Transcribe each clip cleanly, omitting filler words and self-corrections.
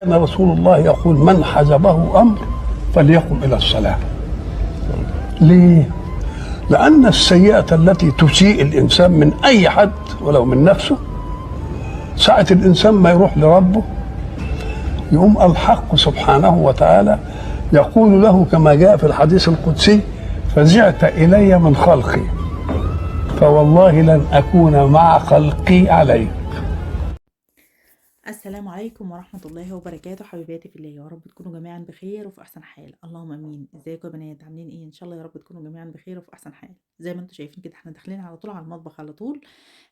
كان رسول الله يقول من حزبه أمر فليقم إلى الصلاة. ليه؟ لأن السيئة التي تسيء الإنسان من أي حد ولو من نفسه، ساعة الإنسان ما يروح لربه يقوم الحق سبحانه وتعالى يقول له كما جاء في الحديث القدسي: فزعت إلي من خلقي فوالله لن أكون مع خلقي عليك. السلام عليكم ورحمة الله وبركاته، حبيباتي في الله، يا رب تكونوا جميعا بخير وفي أحسن حال، اللهم امين. ازيكم يا بنات؟ عاملين ايه؟ ان شاء الله يا رب تكونوا جميعا بخير وفي أحسن حال. زي ما انتم شايفين كده احنا داخلين على طول على المطبخ على طول.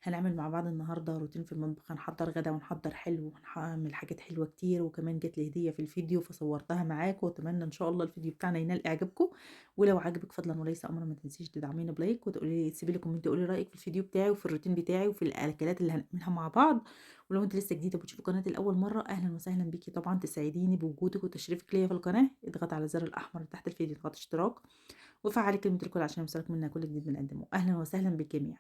هنعمل مع بعض النهارده روتين في المطبخ، هنحضر غدا ونحضر حلو ونعمل حاجات حلوة كتير، وكمان جات لي هدية في الفيديو فصورتها معاكم، واتمنى ان شاء الله الفيديو بتاعنا ينال اعجابكم. ولو عجبك فضلا وليس امرا ما تنسيش تدعميني بلايك، وتقولي لي تسيبي لي كومنت تقولي رايك في الفيديو بتاعي وفي الروتين بتاعي وفي الاكلات اللي هنعملها مع بعض. ولو انت لسه جديده بتشوفي قناتي لاول مره، اهلا وسهلا بيكي. طبعا تساعديني بوجودك وتشريفك ليا في القناه، اضغط على الزر الاحمر تحت الفيديو، اضغط اشتراك وفعلي كلمه الكل عشان يوصلك منا كل جديد بنقدمه. اهلا وسهلا بالجميع.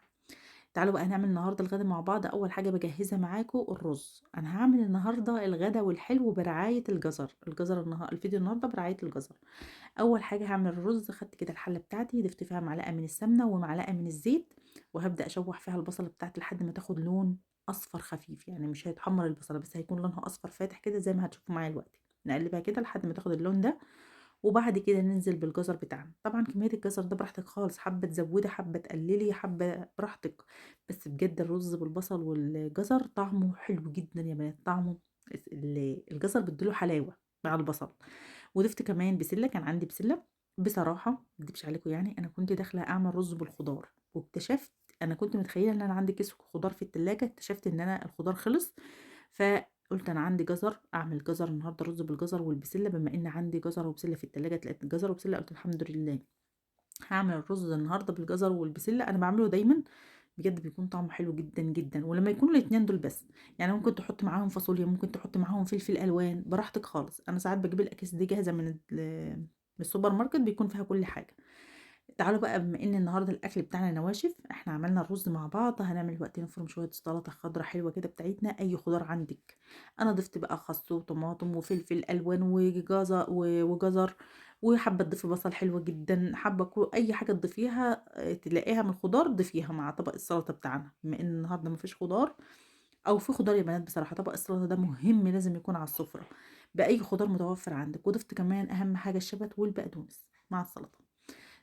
تعالوا بقى نعمل النهارده الغدا مع بعض. اول حاجه بجهزها معاكم الرز. انا هعمل النهارده الغدا والحلو برعايه الجزر. الفيديو النهارده برعايه الجزر. اول حاجه هعمل الرز. خدت كده الحله بتاعتي، ضفت فيها معلقه من السمنه ومعلقه من الزيت، وهبدا اشوح فيها البصله بتاعتي لحد ما تاخد لون اصفر خفيف، يعني مش هيتحمر البصله بس هيكون لونها اصفر فاتح كده زي ما هتشوفوا معايا دلوقتي. نقلبها كده لحد ما تاخد اللون ده، وبعد كده ننزل بالجزر بتاعنا. طبعا كميه الجزر ده براحتك خالص، حبه تزودي حبه تقللي حبه براحتك، بس بجد الرز بالبصل والجزر طعمه حلو جدا يا بنات. طعمه الجزر بيديله حلاوه مع البصل. وضفت كمان بسله، كان عندي بسله. بصراحه ما اكدبش عليكم، يعني انا كنت داخله اعمل رز بالخضار واكتشفت، انا كنت متخيله ان انا عندي كيس خضار في التلاجة، اكتشفت ان انا الخضار خلص. فقلت انا عندي جزر، اعمل جزر النهارده، رز بالجزر والبسله. بما ان عندي جزر وبسله في التلاجة، لقيت جزر وبسله قلت الحمد لله. هعمل الرز النهارده بالجزر والبسله. انا بعمله دايما بجد بيكون طعمه حلو جدا جدا، ولما يكونوا الاتنين دول بس. يعني ممكن تحط معاهم فاصوليا، ممكن تحط معاهم فلفل الوان، براحتك خالص. انا ساعات بجيب الاكياس دي جاهزه من السوبر ماركت، بيكون فيها كل حاجه. تعالوا بقى، بما ان النهارده الاكل بتاعنا نواشف، احنا عملنا الرز مع بعض، هنعمل دلوقتي نفرم شويه سلطه خضراء حلوه كده بتاعتنا، اي خضار عندك. انا ضفت بقى خس وطماطم وفلفل الوان وجزر وحابه تضيفي بصل حلوه جدا، حابه اي حاجه تضيفيها تلاقيها من الخضار ضيفيها مع طبق السلطه بتاعنا. بما ان النهارده مفيش خضار، او في خضار يا بنات، بصراحه طبق السلطه ده مهم لازم يكون على السفره باي خضار متوفر عندك. وضفت كمان اهم حاجه الشبت والبقدونس مع السلطه.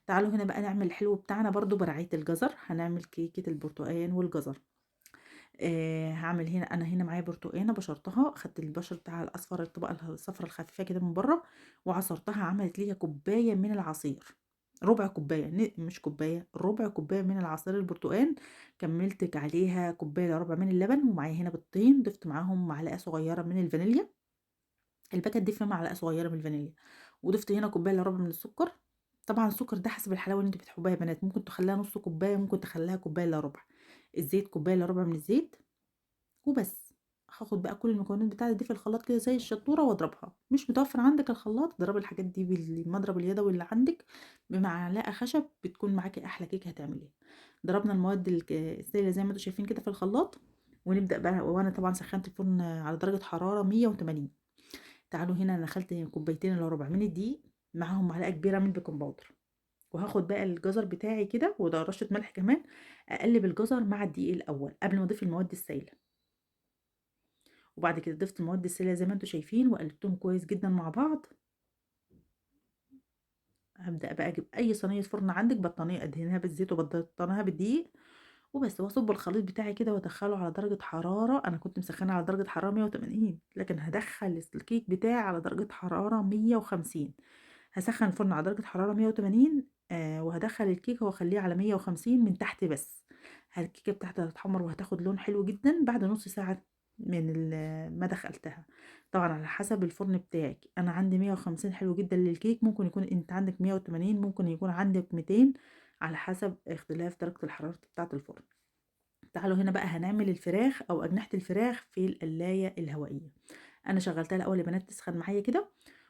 تعالوا هنا بقى نعمل الحلو بتاعنا برضو برعاية الجزر. هنعمل كيكة البرتقال والجزر. هعمل هنا، انا هنا معايا برتقانه بشرتها، خدت البشر بتاع الاصفر، الطبقه الصفرا الخفيفه كده من بره، وعصرتها، عملت ليها كوبايه من العصير. ربع كوبايه، مش كوبايه، ربع كوبايه من العصير البرتقال. كملت عليها كوبايه الا ربع من اللبن، ومعايا هنا بيضتين، ضفت معاهم معلقه صغيره من الفانيليا. الباكت دي فيها معلقه صغيره من الفانيليا. وضفت هنا كوبايه الا ربع من السكر. طبعا السكر ده حسب الحلاوه اللي انت بتحبوها يا بنات، ممكن تخليها نص كوبايه، ممكن تخليها كوبايه الا ربع. الزيت كوبايه الا ربع من الزيت. وبس. هاخد بقى كل المكونات بتاعتي دي في الخلاط كده زي الشطوره واضربها. مش متوفر عندك الخلاط، اضربي الحاجات دي بالمضرب اليدوي اللي عندك بمعلقه خشب، بتكون معاكي احلى كيكه هتعمليها. ضربنا المواد السائله زي ما انتم شايفين كده في الخلاط، ونبدا بقى. وانا طبعا سخنت الفرن على درجه حراره 180. تعالوا هنا انا دخلت كوبايتين الا ربع من الدقيق، معاهم معلقه كبيره من البيكنج باودر. وهاخد بقى الجزر بتاعي كده وده رشه ملح كمان، اقلب الجزر مع الدقيق الاول قبل ما اضيف المواد السائله. وبعد كده ضفت المواد السائله زي ما انتم شايفين وقلبتهم كويس جدا مع بعض. هبدا بقى اجيب اي صينيه فرن عندك، بطانيه ادهنها بالزيت وبطنها بالدقيق وبس، واصب الخليط بتاعي كده وادخله على درجه حراره. انا كنت مسخنه على درجه حراره 180، لكن هدخل الكيك بتاعي على درجه حراره 150. هسخن الفرن على درجه حراره 180، وهدخل الكيكه واخليه على 150 من تحت بس. الكيكه بتاعتي هتتحمر وهتاخد لون حلو جدا بعد نص ساعه من ما دخلتها. طبعا على حسب الفرن بتاعك، انا عندي 150 حلو جدا للكيك، ممكن يكون انت عندك 180، ممكن يكون عندك 200، على حسب اختلاف درجة الحرارة بتاعة الفرن. تعالوا هنا بقى هنعمل الفراخ او اجنحة الفراخ في القلاية الهوائية. انا شغلتها الاول يا بنات تسخن معايا كده،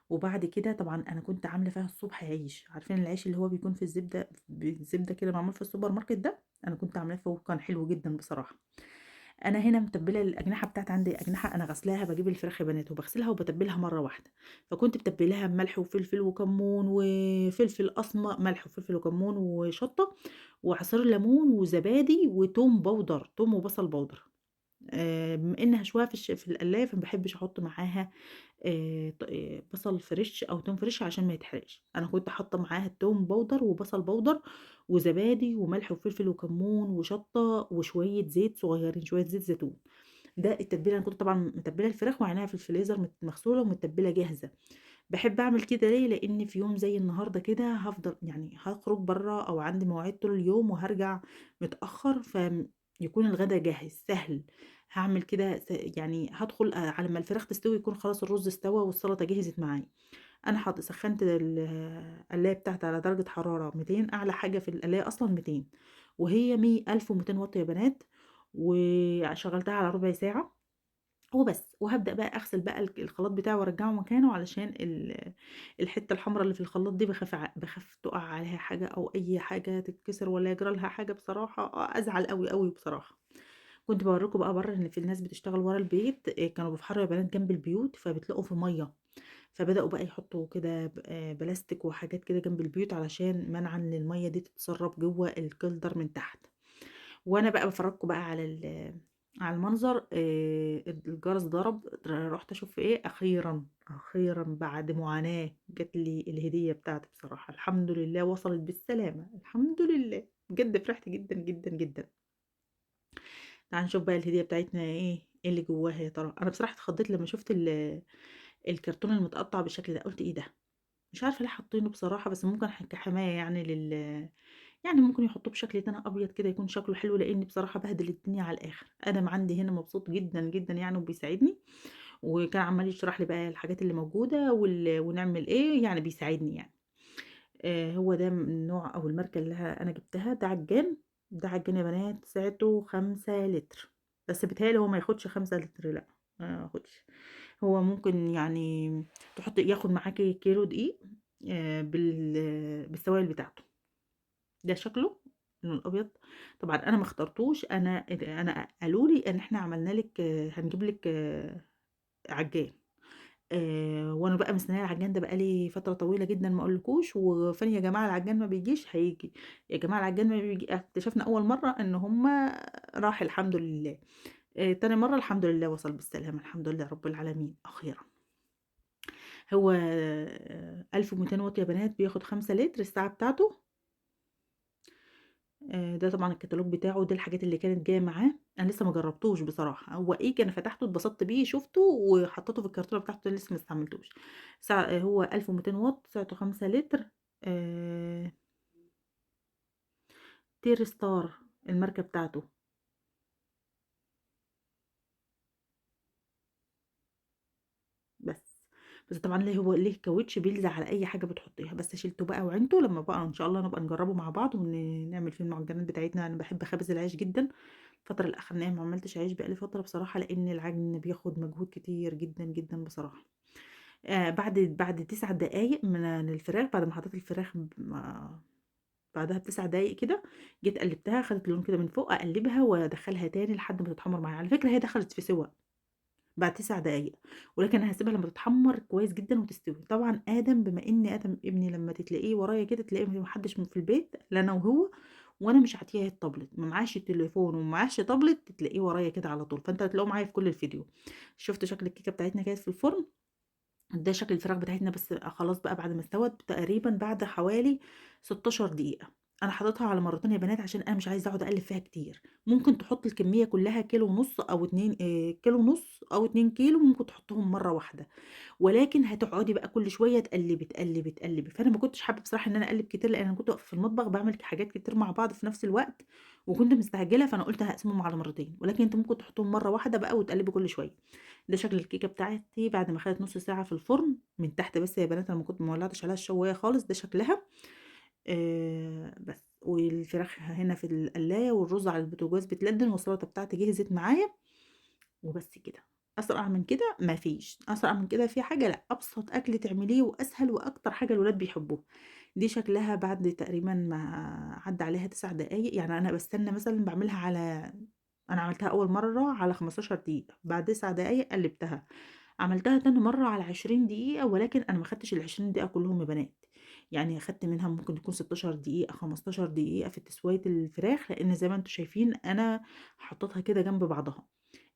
وبعد كده طبعا انا كنت عامله فيها الصبح عيش، عارفين العيش اللي هو بيكون في الزبده، بالزبده كده معمول في السوبر ماركت ده، انا كنت عاملاه فيه وكان حلو جدا بصراحه. انا هنا متبله الاجنحه بتاعت، عندي اجنحه انا غسلاها، بجيب الفراخ يا بنات وبغسلها وبتبلها مره واحده. فكنت بتبلاها بملح وفلفل وكمون وفلفل اسمر، ملح وفلفل وكمون وشطه وعصير ليمون وزبادي وتوم بودر، توم وبصل بودر. بما إنها شوية في القلاية، فما باحبش أحط معاها بصل فريش أو توم فريش عشان ما يتحرقش. أنا كنت حاطة معاها التوم باودر وبصل باودر وزبادي وملح وفلفل وكمون وشطة وشوية زيت صغيرين، شوية زيت زيتون. ده التتبيلة. أنا كنت طبعًا متبلة الفراخ وعيناها في الفريزر مغسولة ومتبلة جاهزة. باحب أعمل كده ليه؟ لإن في يوم زي النهارده كده هافضل يعني هاخرج برّه أو عندي مواعيد طول اليوم وهارجع متأخر، يكون الغدا جاهز سهل. هاعمل كده يعني هادخل على ما الفراخ تستوي يكون خلاص الرز استوى والسلطة جهزت معايا. أنا سخّنت القلاية بتاعتي على درجة حرارة 200، أعلى حاجة في القلاية أصلًا 200، وهي 1200 واط يا بنات، وشغّلتها على ربع ساعة وبس. وهابدأ بقى أغسل بقى الخلاط بتاعي وأرجّعه مكانه، علشان الحتّة الحمرا اللي في الخلاط دي باخاف تُقع عليها حاجة أو أي حاجة تتكسر والّا يجرى لها حاجة بصراحة، أزعل أوي، أوي بصراحة. كنت باورّيكم بقى برّه إن في ناس بتشتغل ورا البيت، كانوا بيفحروا يا بنات جنب البيوت، فبتلاقوا في مَيّة، فبدأوا بقى يحطّوا كده بلاستيك وحاجات كده جنب البيوت علشان منعًا للمَيّة دي تتسرّب جوّه الكِلدر من تحت. وأنا بقى بافرجكم بقى على المنظر. الجرس ضرب، رُحت أشوف في إيه، أخيرًا، أخيرًا بعد معاناة جات لي الهدية بتاعتي بصراحة، الحمد لله وصلت بالسلامة، الحمد لله. بجد فرحت جدًا، جدًا، جدًا. تعالوا نشوف بقى الهدية بتاعتنا إيه اللي جواها يا ترى. أنا بصراحة اتخضيت لمّا شُفت الكرتون المتقطّع بالشكل ده، قُلت إيه ده؟ مش عارفة ليه حاطينه بصراحة، بس ممكن كحماية يعني يعني ممكن يحطوه بشكل تاني أبيض كده يكون شكله حلو، لإن بصراحة بهدل الدنيا على الآخر. آدم عندي هنا مبسوط جدًا، جدًا يعني وبيساعدني، وكان عمّال يشرح لي بقى الحاجات اللي موجودة ونعمل إيه، يعني بيساعدني يعني. هو ده النوع أو الماركة اللي أنا جبتها، ده عجّان. ده عجّان يا بنات سعته 5 لتر، بس بيتهيأ لي هو ما ياخدش 5 لتر لأ، ما ياخدش. هو ممكن يعني ياخد معاكِ كيلو دقيق بالسوايل بتاعته. ده شكله لونه الأبيض. طبعًا أنا ما اخترتوش، أنا قالوا لي إن إحنا عملنا لِك هنجيب لِك عجّان. وأنا بقى مستنية العجّان ده بقى لي فترة طويلة جدًا ما أقولكوش، وفين يا جماعة العجّان ما بيجيش، هييجي. يا جماعة العجّان ما بييجي، اكتشفنا أول مرّة إن هُم راح الحمد لله. تاني مرّة الحمد لله وصل بالسلامة، الحمد لله رب العالمين أخيرًا. هو 1200 واط يا بنات، بياخد 5 لتر الساعة بتاعته. ده طبعًا الكتالوج بتاعه، دي الحاجات اللي كانت جاية معاه. أنا لسه ما جرّبتوش بصراحة، هو أنا فتحته اتبسطت بيه، شُفته وحطيته في الكرتونة بتاعته لسه ما استعملتوش. هو 1200 واط، سعته 5 لتر. آآ تير ستار الماركة بتاعته. بس طبعًا هو ليه كاوتش بيلزق على أي حاجة بتحطيها، بس شيلته بقى وعينته لمّا بقى إن شاء الله نبقى نجرّبه مع بعض نعمل فيه المعجنات بتاعتنا. أنا باحب أخبز العيش جدًا. الفترة الأخرانية ما عملتش عيش بقى لي فترة بصراحة، لإن العجن بياخد مجهود كتير جدًا، جدًا بصراحة. بعد 9 دقايق من الفراخ، بعد ما حطيت الفراخ بعدها ب9 دقايق كده، جيت قلّبتها خدت لون كده من فوق، أقلّبها وأدخّلها تاني لحد ما تتحمّر معايا. على فكرة هي دخلت في سِوَى بعد 9 دقايق، ولكن أنا هاسيبها لمّا تتحمّر كويس جدًا وتستوي. طبعًا بما إن آدم ابني لمّا تلاقيه ورايا كده، تلاقيه ما حدّش في البيت، لا أنا وهو، وأنا مش عاطياه التابلت، ما معاش التليفون وما معاش تابلت، تلاقيه ورايا كده على طول، فأنتم هتلاقوه معايا في كل الفيديو. شُفتوا شكل الكيكة بتاعتنا كانت في الفرن، ده شكل الفراخ بتاعتنا. بس خلاص بقى بعد ما استوت تقريبًا بعد حوالي 16 دقيقة. أنا حاططها على مرتين يا بنات عشان أنا مش عايزة أقعد أقلّب فيها كتير. ممكن تحط الكمية كلّها كيلو ونُص أو 2 كيلو ونُص أو 2 كيلو، ممكن تحطّهم مرّة واحدة، ولكن هتقعدي بقى كل شوية تقلّبي، تقلّبي، تقلّبي. فأنا ما كنتش حابة بصراحة إن أنا أقلّب كتير، لإن أنا كنت واقفة في المطبخ باعمل حاجات كتير مع بعض في نفس الوقت، وكنت مستعجلة، فأنا قُلت هاقسمهم على مرتين، ولكن أنتم ممكن تحطّوهم مرّة واحدة بقى وتقلّبي كل شوية. ده شكل الكيكة بتاعتي بعد ما خدت نُص ساعة في الفرن، من تحت بس يا بنات، أنا ما ولّعتش عليها الشواية خالص، ده شكلها. بس، والفراخ هنا في القلاية والرز على البوتاجاز بتلدّن والسلطة بتاعتي جهزت معايا، وبس كده. أسرع من كده ما فيش، أسرع من كده في حاجة لأ، أبسط أكل تعمليه وأسهل وأكتر حاجة الولاد بيحبوها. دي شكلها بعد تقريبًا ما عدّى عليها 9 دقايق، يعني أنا باستنى مثلًا باعملها على أنا عملتها أول مرة على 15 دقيقة، بعد 9 دقايق قلبتها، عملتها تاني مرة على 20 دقيقة، ولكن أنا ما خدتش ال20 دقيقة كلهم يا بنات، يعني أخدت منها ممكن تكون 16 دقيقة 15 دقيقة في تسوية الفراخ، لأن زي ما انتم شايفين أنا حطيتها كده جنب بعضها.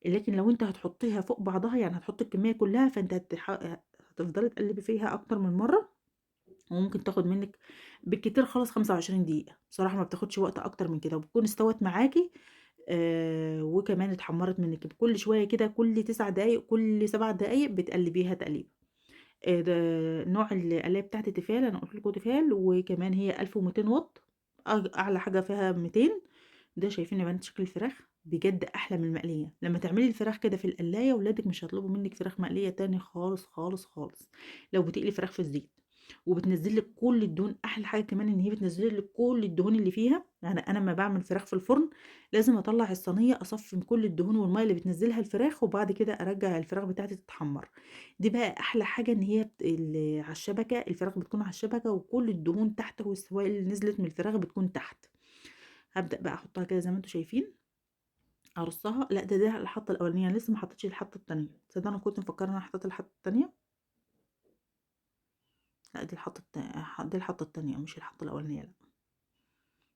لكن لو انت هتحطيها فوق بعضها يعني هتحطي الكمية كلها، فانت هتفضلي تقلبي فيها أكتر من مرة، وممكن تاخد منك بالكتير خالص 25 دقيقة. بصراحة ما بتاخدش وقت أكتر من كده، وبتكون استوت معاكي وكمان اتحمرت منك. كل شوية كده كل 9 دقايق كل 7 دقايق بتقلبيها تقليبة. ده نوع القلاية بتاعتي تيفال، أنا قلت لكم تيفال، وكمان هي 1200 واط، أعلى حاجة فيها 200. ده شايفين يا بنات شكل الفراخ بجد أحلى من المقلية. لما تعملي الفراخ كده في القلاية ولادك مش هيطلبوا منك فراخ مقلية تاني خالص خالص خالص. لو بتقلي فراخ في الزيت وبتنزل لك كل الدهون، احلى حاجه كمان ان هي بتنزل لك كل الدهون اللي فيها. يعني انا لما بعمل فراخ في الفرن لازم اطلع الصينيه اصفي من كل الدهون والميه اللي بتنزلها الفراخ، وبعد كده ارجع الفراخ بتاعتي تتحمر. دي بقى احلى حاجه، ان هي على الشبكه الفراخ بتكون على الشبكه وكل الدهون تحت والسوائل اللي نزلت من الفراخ بتكون تحت. هبدا بقى احطها كده زي ما انتم شايفين، ارصها. لا ده الحطه الاولانيه، لسه ما حطيتش الحطه التانية. تصدق انا كنت مفكره ان انا حطيت الحطه التانية. لا دي الحطه التانية مش الحطه الاولانيه، لا.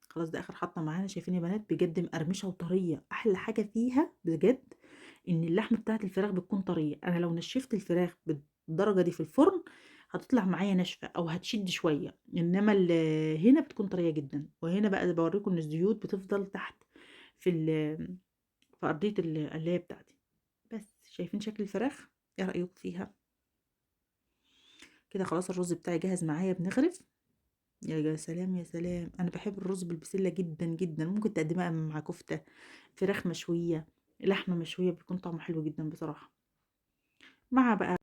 خلاص ده اخر حطه معانا. شايفين يا بنات بجد مقرمشه وطريه. احلى حاجه فيها بجد ان اللحمه بتاعت الفراخ بتكون طريه. انا لو نشفت الفراخ بالدرجه دي في الفرن هتطلع معايا ناشفه او هتشد شويه، انما هنا بتكون طريه جدا. وهنا بقى بوريكم ان الزيوت بتفضل تحت في في ارضيه القلايه بتاعتي. بس شايفين شكل الفراخ؟ ايه رايكم فيها؟ كده خلاص الرز بتاعي جاهز معايا، بنغرف. يا سلام يا سلام، انا بحب الرز بالبسله جدا جدا. ممكن تقدمها مع كفته، فراخ مشويه، لحمه مشويه، بيكون طعمه حلو جدا بصراحه. مع بقى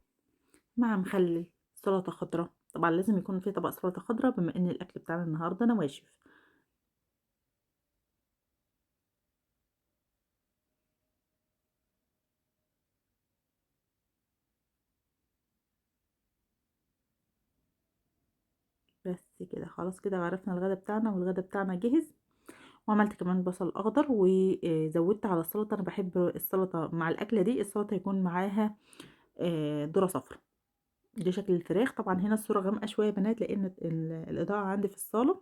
مع مخلل، سلطه خضراء. طبعا لازم يكون في طبق سلطه خضراء بما ان الاكل بتاعنا النهارده نواشف. بس كده خلاص، كده عرفنا الغدا بتاعنا، والغدا بتاعنا جهز. وعملت كمان بصل اخضر وزودت على السلطه. انا بحب السلطه مع الاكله دي، السلطه يكون معاها ذره صفرا. دي شكل الفراخ. طبعا هنا الصورة غامقة شوية يا بنات، لأن الإضاءة عندي في الصالة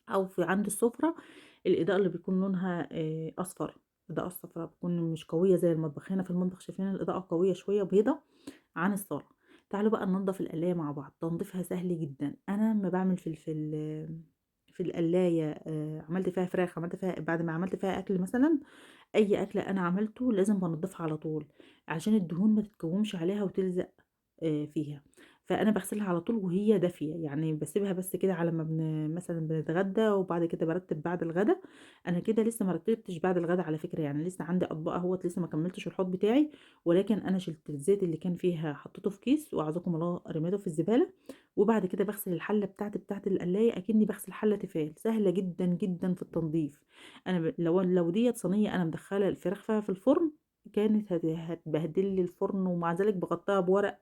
أو في عند السفرة الإضاءة اللي بيكون لونها أصفر. الإضاءة الصفراء بتكون مش قوية زي المطبخ. هنا في المطبخ شايفين الإضاءة قوية شوية بيضة عن الصالة. تعالوا بقى ننضف القلاية مع بعض. تنظيفها سهل جدا. أنا لما بعمل في القلاية عملت فيها فراخ، عملت فيها بعد ما عملت فيها أكل مثلا، أي أكل أنا عملته لازم بنضفها على طول عشان الدهون ما تتكومش عليها وتلزق فيها. فأنا باغسلها على طول وهي دافية، يعني باسيبها بس كده على ما مثلًا بنتغدى، وبعد كده بارتّب بعد الغدا. أنا كده لسه ما رتّبتش بعد الغدا على فكرة، يعني لسه عندي أطباق أهوّة لسه ما كمّلتش الحوض بتاعي، ولكن أنا شِلت الزيت اللي كان فيها حطيته في كيس وأعزكم الله رميته في الزبالة. وبعد كده باغسل الحلة بتاعتي بتاعة القلاية أكني باغسل حلة تيفال، سهلة جدًا، جدًا في التنضيف. أنا لو ديّة صينية أنا مدخّلة الفراخ فيها في الفرن، كانت هتبهدل لي الفرن، ومع ذلك باغطّيها بورق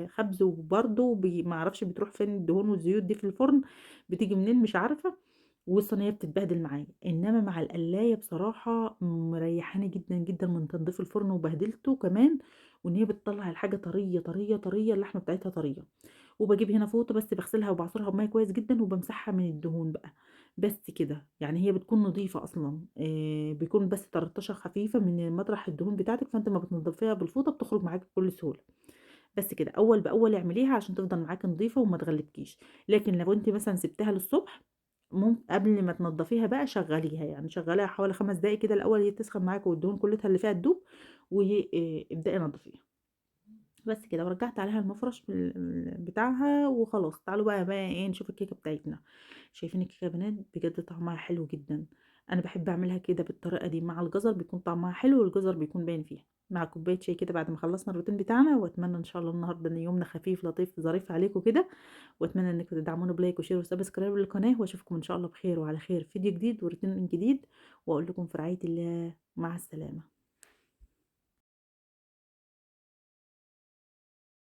خبز، وبرضه ما اعرفش بتروح فين الدهون والزيوت دي في الفرن، بتيجي منين مش عارفة، والصينية بتتبهدل معايا. إنما مع القلاية بصراحة مريحاني جدًا، جدًا من تنضيف الفرن وبهدلته كمان، وإن هي بتطلّع الحاجة طرية، طرية، طرية، اللحمة بتاعتها طرية. وباجيب هنا فوطة بس باغسلها وباعصرها بمَيّة كويس جدًا وبامسحها من الدهون بقى. بس كده، يعني هي بتكون نضيفة أصلًا، بيكون بس طرطشة خفيفة من مطرح الدهون بتاعتِك، فأنتِ أمّا بتنضفيها بالفوطة بتخرج معاكِ بكل سهولة. بس كده، أول بأول اعمليها عشان تفضل معاكِ نضيفة وما تغلبكيش. لكن لو أنتِ مثلًا سِبتيها للصبح، قبل ما تنضفيها بقى شغّليها، يعني شغّليها حوالي 5 دقايق كده الأول هي تسخن معاكِ والدهون كلّها اللي فيها تدوب، ابدئي نضّفيها. بس كده، ورجعت عليها المفرش بتاعها وخلاص. تعالوا بقى إيه نشوف الكيكة بتاعتنا. شايفين الكيكة يا بنات بجد طعمها حلو جدا. انا بحب اعملها كده بالطريقة دي مع الجزر، بيكون طعمها حلو والجزر بيكون باين فيها، مع كوباية شاي كده بعد ما خلصنا الروتين بتاعنا. واتمنى ان شاء الله النهارده ان يومنا خفيف لطيف ظريف عليكم كده، واتمنى انكم تدعمونا بلايك وشير وسبسكرايب للقناة، واشوفكم ان شاء الله بخير وعلى خير فيديو جديد وروتين جديد، واقول لكم في رعاية الله، مع السلامة.